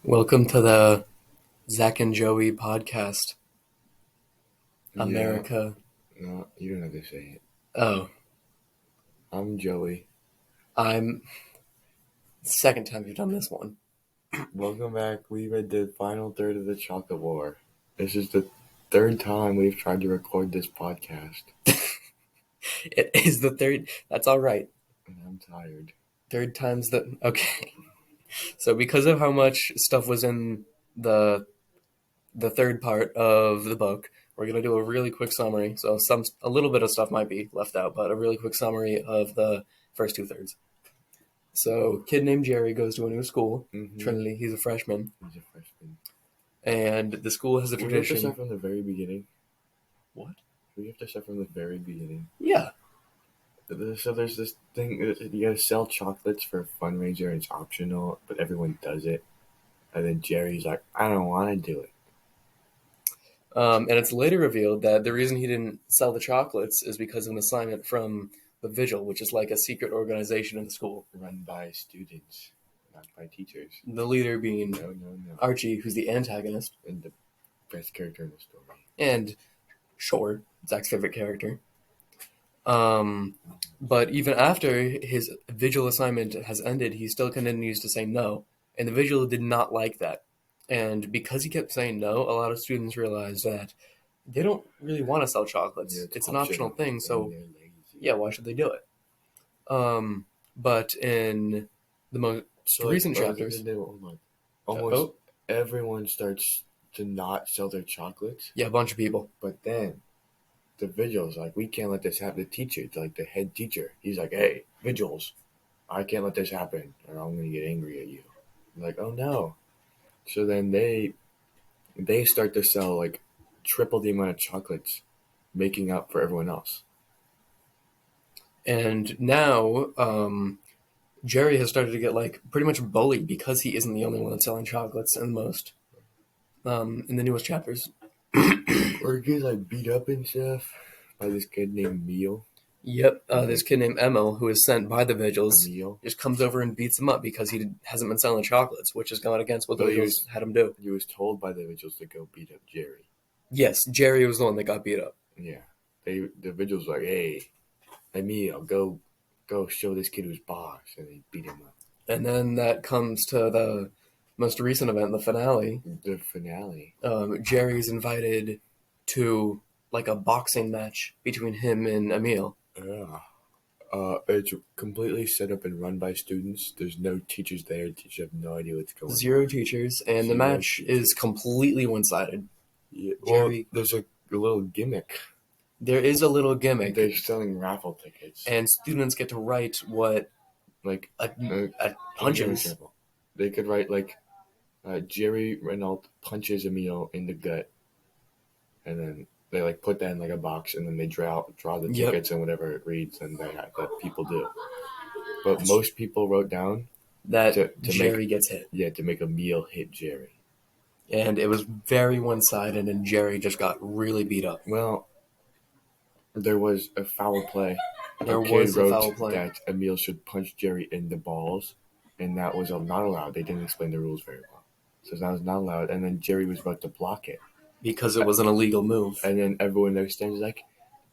Welcome to the Zack and Joey podcast, Yeah, America. no, you don't have to say it. Oh, I'm Joey. I'm second time you've done this one. Welcome back. We read the final third of the Chocolate War. This is the third time we've tried to record this podcast, It is the third. That's all right. and I'm tired. Third time's the okay. So because of how much stuff was in the the third part of the book, we're gonna do a really quick summary. So a little bit of stuff might be left out, but a really quick summary of the first 2/3. So, kid named Jerry goes to a new school, Mm-hmm. Trinity. He's a freshman, He's a freshman. and the school has a We have to tradition. start from the very beginning. What? We have to start from the very beginning. Yeah. So there's this thing that you gotta sell chocolates for a fundraiser, and it's optional, but everyone does it. And then Jerry's like, I don't want to do it. And it's later revealed that the reason he didn't sell the chocolates is because of an assignment from the Vigil, which is like a secret organization in the school. Run by students, not by teachers. The leader being No. Archie, who's the antagonist, And the best character in the story. and Shore, Zack's favorite character. But even after his Vigil assignment has ended, he still continues to say no, and the Vigil did not like that. And because he kept saying no, a lot of students realized that they don't really want to sell chocolates. Yeah, it's an optional thing, so and they're lazy. yeah, why should they do it? But in the most recent chapters, Almost everyone starts to not sell their chocolates, yeah, a bunch of people. but then the vigils like, we can't let this happen. The teacher, like the head teacher, he's like, hey, vigils, I can't let this happen, or I'm gonna get angry at you. I'm like, oh no. So then they start to sell like triple the amount of chocolates, making up for everyone else. And now, Jerry has started to get like pretty much bullied because he isn't the only one selling chocolates in most in the newest chapters. Or he gets like beat up and stuff by this kid named Meal. Yep, this kid named Emil, who is sent by the Vigils, Meal. just comes over and beats him up because he hasn't been selling chocolates, which has gone against what the So he Vigils had him do. He was told by the vigils to go beat up Jerry. Yes, Jerry was the one that got beat up. Yeah, the vigils were like, hey, Emil, go show this kid who's boss, and they beat him up. And then that comes to the most recent event, the finale. The finale. Jerry's invited to like a boxing match between him and Emil. Yeah. It's completely set up and run by students. There's no teachers there. Teachers have no idea what's going on. Zero teachers, and the match is completely one-sided. Yeah, well, there's a little gimmick. There is a little gimmick. They're selling raffle tickets, and students get to write what like a punches. They could write like Jerry Renault punches Emil in the gut, and then they like put that in like a box, and then they draw the tickets and whatever it reads, and they let people do. But most people wrote down that Jerry gets hit. Yeah, to make Emil hit Jerry. And it was very one-sided, and Jerry just got really beat up. Well, there was a foul play. There was a foul play that Emil should punch Jerry in the balls, and that was not allowed. They didn't explain the rules very well, so that was not allowed. And then Jerry was about to block it because it was an illegal move. And then everyone there stands like,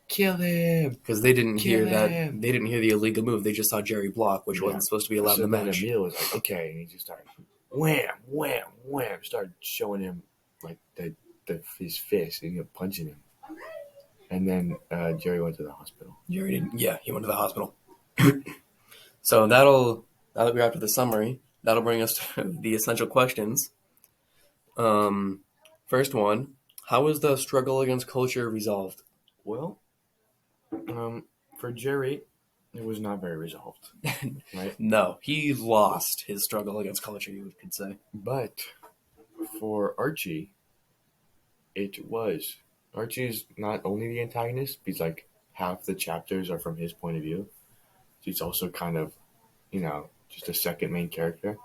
kill him, because they didn't hear that. They didn't hear the illegal move. They just saw Jerry block, which wasn't supposed to be allowed in the match. Emil was like, okay, and he just started wham, wham, wham, started showing him like his fist, and punching him. And then Jerry went to the hospital. He went to the hospital. So now that we're after the summary, that'll bring us to the essential questions. First one, how was the struggle against culture resolved? Well, for Jerry, it was not very resolved. Right? No, he lost his struggle against culture, you could say. But for Archie, it was. Archie's not only the antagonist, because like half the chapters are from his point of view. He's also kind of, just a second main character.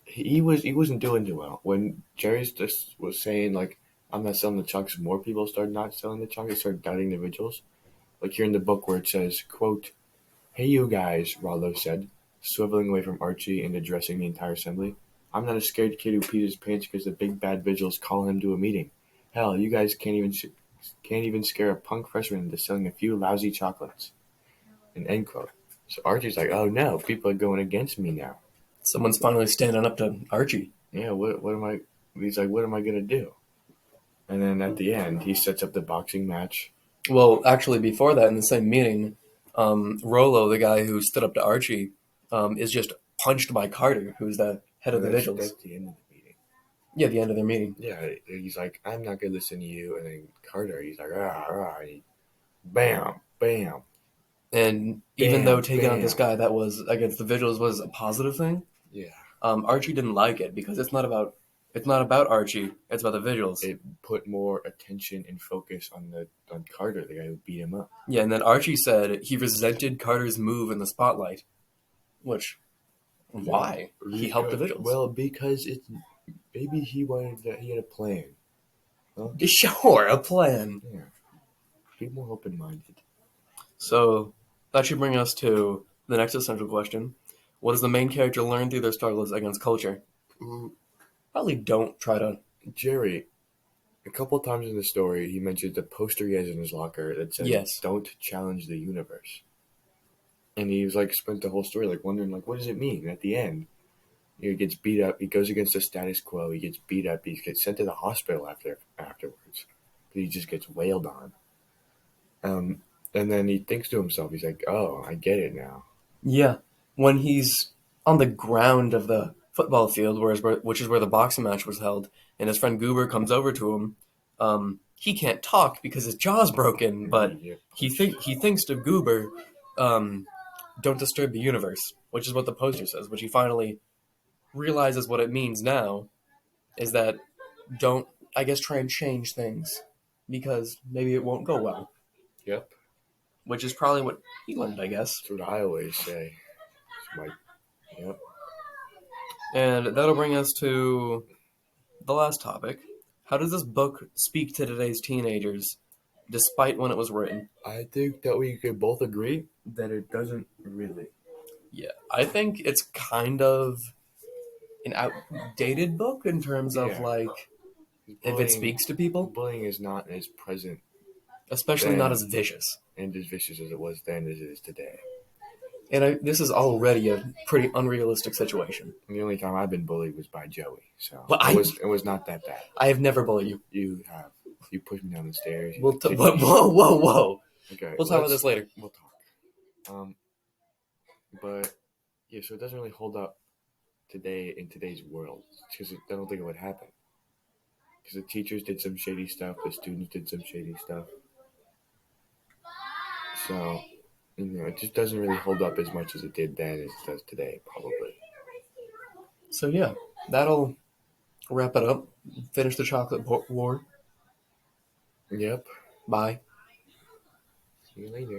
He wasn't doing too well when Jerry just was saying like, I'm not selling the chocolates. More people started not selling the chocolates, started doubting the vigils. Like here in the book where it says, quote, "Hey you guys," Rollo said, swiveling away from Archie and addressing the entire assembly. I'm not a scared kid who pees his pants because the big bad vigils call him to a meeting. Hell, you guys can't even scare a punk freshman into selling a few lousy chocolates. And end quote. So Archie's like, oh no, people are going against me now. Someone's finally standing up to Archie. Yeah, what am I? He's like, what am I gonna do? And then at the end, he sets up the boxing match. Well, actually, before that, in the same meeting, Rolo, the guy who stood up to Archie, is just punched by Carter, who's the head No, of the Vigils. that's the end of the meeting. Yeah, the end of their meeting. Yeah, he's like, I'm not gonna listen to you. And then Carter, he's like, and he, bam, bam, And even though bam, taking out this bam. guy that was against the Vigils was a positive thing, Yeah, Archie didn't like it because it's not about Archie. It's about the Vigils. it put more attention and focus on Carter, the guy who beat him up. Yeah, and then Archie said he resented Carter's move in the spotlight, which Yeah, why? He helped the Vigils. well, because it's maybe he wanted that he had a plan. Huh? Sure, a plan. Yeah, be more open minded. So that should bring us to the next essential question. What does the main character learn through their struggles against culture? Probably don't try to. Jerry, a couple times in the story, he mentions the poster he has in his locker that says, Yes. "Don't challenge the universe." And he was like, spent the whole story like wondering, like, what does it mean? And at the end, he gets beat up. He goes against the status quo. He gets beat up. He gets sent to the hospital afterwards. He just gets wailed on. And then he thinks to himself, he's like, "Oh, I get it now." Yeah. When he's on the ground of the football field, which is where the boxing match was held, and his friend Goober comes over to him, he can't talk because his jaw's broken, but he thinks to Goober, don't disturb the universe, which is what the poster says, which he finally realizes what it means now, is that don't, I guess, try and change things because maybe it won't go well, Yep, which is probably what he learned, I guess. that's what I always say. It's like, yep. And that'll bring us to the last topic. How does this book speak to today's teenagers, despite when it was written? I think that we could both agree that it doesn't really. Yeah, I think it's kind of an outdated book in terms of Yeah. like if it speaks to people, Bullying is not as present especially not as vicious. and as vicious as it was then as it is today. And this is already a pretty unrealistic situation. And the only time I've been bullied was by Joey, so Well, it was not that bad. I have never bullied you. You pushed me down the stairs. Whoa. Okay, We'll talk about this later. We'll talk. But yeah, so it doesn't really hold up today in today's world because I don't think it would happen. Because the teachers did some shady stuff, the students did some shady stuff. So, it just doesn't really hold up as much as it did then as it does today, probably. So yeah, that'll wrap it up. Finish the chocolate war. Yep. Bye. See you later.